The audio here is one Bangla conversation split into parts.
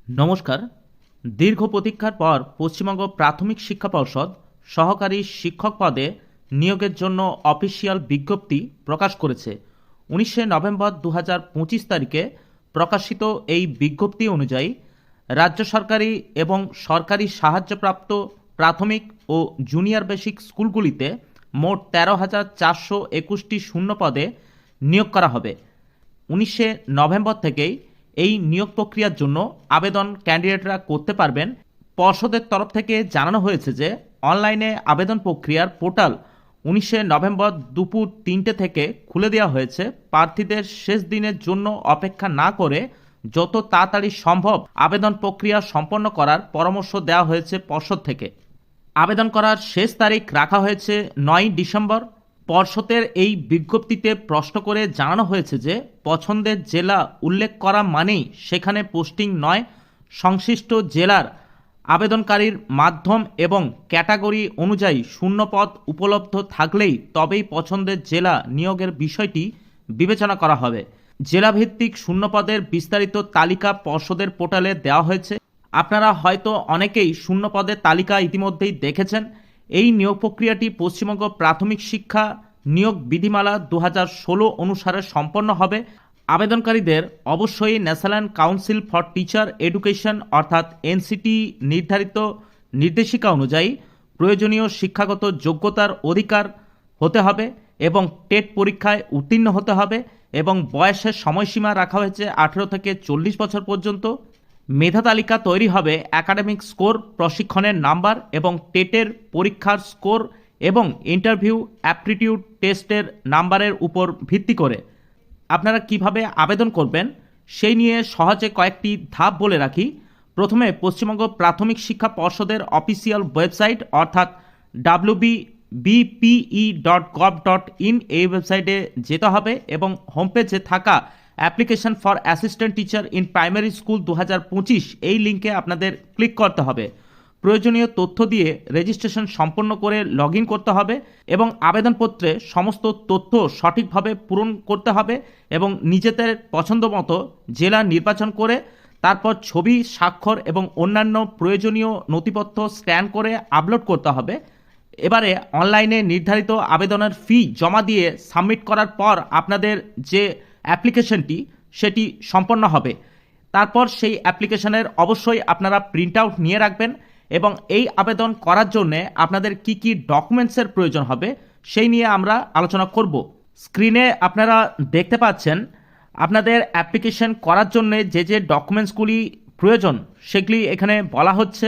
নমস্কার। দীর্ঘ প্রতীক্ষার পর পশ্চিমবঙ্গ প্রাথমিক শিক্ষা পর্ষদ সহকারী শিক্ষক পদে নিয়োগের জন্য অফিসিয়াল বিজ্ঞপ্তি প্রকাশ করেছে। 19শে নভেম্বর 2025 তারিখে প্রকাশিত এই বিজ্ঞপ্তি অনুযায়ী রাজ্য সরকারি এবং সরকারি সাহায্যপ্রাপ্ত প্রাথমিক ও জুনিয়র বেসিক স্কুলগুলিতে মোট 13,421টি শূন্য পদে নিয়োগ করা হবে। 19শে নভেম্বর থেকেই এই নিয়োগ প্রক্রিয়ার জন্য আবেদন ক্যান্ডিডেটরা করতে পারবেন। পর্ষদের তরফ থেকে জানানো হয়েছে যে অনলাইনে আবেদন প্রক্রিয়ার পোর্টাল 19শে নভেম্বর দুপুর 3টে থেকে খুলে দেওয়া হয়েছে। প্রার্থীদের শেষ দিনের জন্য অপেক্ষা না করে যত তাড়াতাড়ি সম্ভব আবেদন প্রক্রিয়া সম্পন্ন করার পরামর্শ দেওয়া হয়েছে পর্ষদ থেকে। আবেদন করার শেষ তারিখ রাখা হয়েছে 9 ডিসেম্বর। পর্ষদের এই বিজ্ঞপ্তিতে প্রশ্ন করে জানানো হয়েছে যে পছন্দের জেলা উল্লেখ করা মানেই সেখানে পোস্টিং নয়, সংশ্লিষ্ট জেলার আবেদনকারীর মাধ্যম এবং ক্যাটাগরি অনুযায়ী শূন্য পদ উপলব্ধ থাকলেই তবেই পছন্দের জেলা নিয়োগের বিষয়টি বিবেচনা করা হবে। জেলাভিত্তিক শূন্যপদের বিস্তারিত তালিকা পর্ষদের পোর্টালে দেওয়া হয়েছে। আপনারা হয়তো অনেকেই শূন্যপদের তালিকা ইতিমধ্যেই দেখেছেন। এই নিয়োগ প্রক্রিয়াটি পশ্চিমবঙ্গ প্রাথমিক শিক্ষা নিয়োগ বিধিমালা 2016 অনুসারে সম্পন্ন হবে। আবেদনকারীদের অবশ্যই national council for teacher education অর্থাৎ এনসিটি নির্ধারিত নির্দেশিকা অনুযায়ী প্রয়োজনীয় শিক্ষাগত যোগ্যতার অধিকার হতে হবে এবং টেট পরীক্ষায় উত্তীর্ণ হতে হবে এবং বয়সের সময়সীমা রাখা হয়েছে 18 থেকে 40 বছর পর্যন্ত। মেধা তালিকা তৈরি হবে একাডেমিক স্কোর, প্রশিক্ষণের নাম্বার এবং টেটের পরীক্ষার স্কোর এবং ইন্টারভিউ অ্যাপটিটিউড টেস্টের নাম্বারের উপর ভিত্তি করে। আপনারা কিভাবে আবেদন করবেন সেই নিয়ে সহজে কয়েকটি ধাপ বলে রাখি। প্রথমে পশ্চিমবঙ্গ প্রাথমিক শিক্ষা পর্ষদের অফিসিয়াল ওয়েবসাইট অর্থাৎ www.bpe.gov.in এই ওয়েবসাইটে যেতে হবে এবং হোম পেজে থাকা application for assistant teacher in primary school 2025 এই লিঙ্কে আপনাদের ক্লিক করতে হবে। প্রয়োজনীয় তথ্য দিয়ে রেজিস্ট্রেশন সম্পন্ন করে লগ ইন করতে হবে এবং আবেদনপত্রে সমস্ত তথ্য সঠিকভাবে পূরণ করতে হবে এবং নিজেদের পছন্দ মতো জেলা নির্বাচন করে তারপর ছবি, স্বাক্ষর এবং অন্যান্য প্রয়োজনীয় নথিপত্র স্ক্যান করে আপলোড করতে হবে। এবারে অনলাইনে নির্ধারিত আবেদনের ফি জমা দিয়ে সাবমিট করার পর আপনাদের যে অ্যাপ্লিকেশনটি সেটি সম্পন্ন হবে। তারপর সেই অ্যাপ্লিকেশনের অবশ্যই আপনারা প্রিন্ট আউট নিয়ে রাখবেন এবং এই আবেদন করার জন্যে আপনাদের কি কি ডকুমেন্টসের প্রয়োজন হবে সেই নিয়ে আমরা আলোচনা করব। স্ক্রিনে আপনারা দেখতে পাচ্ছেন আপনাদের অ্যাপ্লিকেশন করার জন্যে যে যে ডকুমেন্টসগুলি প্রয়োজন সেগুলি এখানে বলা হচ্ছে।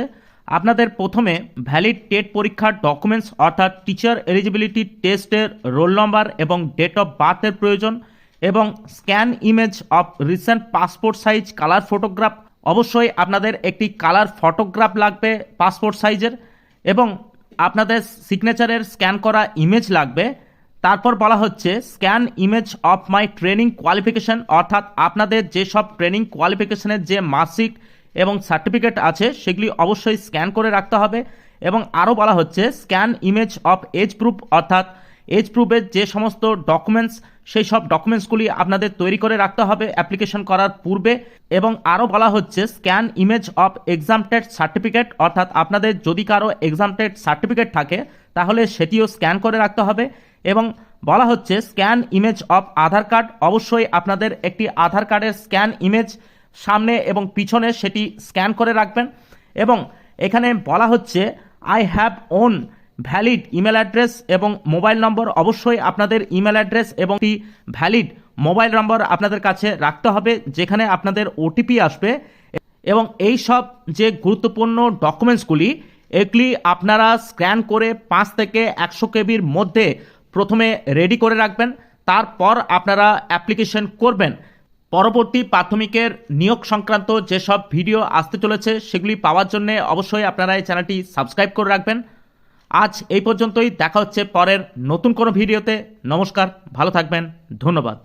আপনাদের প্রথমে ভ্যালিড টেট পরীক্ষার ডকুমেন্টস অর্থাৎ টিচার এলিজিবিলিটি টেস্টের রোল নম্বর এবং ডেট অফ বার্থের প্রয়োজন এবং scan image of recent passport size colour photograph. অবশ্যই আপনাদের একটি কালার ফটোগ্রাফ লাগবে পাসপোর্ট সাইজের এবং আপনাদের সিগনেচারের স্ক্যান করা ইমেজ লাগবে। তারপর বলা হচ্ছে scan image of my training qualification অর্থাৎ আপনাদের যেসব ট্রেনিং কোয়ালিফিকেশনের যে মার্কশিট এবং সার্টিফিকেট আছে সেগুলি অবশ্যই স্ক্যান করে রাখতে হবে এবং আরও বলা হচ্ছে scan image of age proof অর্থাৎ এজ প্রুফের যে সমস্ত ডকুমেন্টস সেই সব ডকুমেন্টসগুলি আপনাদের তৈরি করে রাখতে হবে অ্যাপ্লিকেশন করার পূর্বে এবং আরও বলা হচ্ছে scan image of exempted certificate অর্থাৎ আপনাদের যদি কারো এক্সামটেড সার্টিফিকেট থাকে তাহলে সেটিও স্ক্যান করে রাখতে হবে এবং বলা হচ্ছে scan image of Aadhaar card. অবশ্যই আপনাদের একটি আধার কার্ডের স্ক্যান ইমেজ সামনে এবং পিছনে সেটি স্ক্যান করে রাখবেন এবং এখানে বলা হচ্ছে I have won valid email address এবং মোবাইল নম্বর। অবশ্যই আপনাদের ইমেল অ্যাড্রেস এবং একটি ভ্যালিড মোবাইল নম্বর আপনাদের কাছে রাখতে হবে যেখানে আপনাদের ওটিপি আসবে এবং এই সব যে গুরুত্বপূর্ণ ডকুমেন্টসগুলি এগুলি আপনারা স্ক্যান করে 5 থেকে 100 কেবির মধ্যে প্রথমে রেডি করে রাখবেন। তারপর আপনারা অ্যাপ্লিকেশন করবেন। পরবর্তী প্রাথমিকের নিয়োগ সংক্রান্ত যেসব ভিডিও আসতে চলেছে সেগুলি পাওয়ার জন্য অবশ্যই আপনারা এই চ্যানেলটি সাবস্ক্রাইব করে রাখবেন। আজ এই পর্যন্তই, দেখা হচ্ছে পরের নতুন কোনো ভিডিওতে। নমস্কার, ভালো থাকবেন, ধন্যবাদ।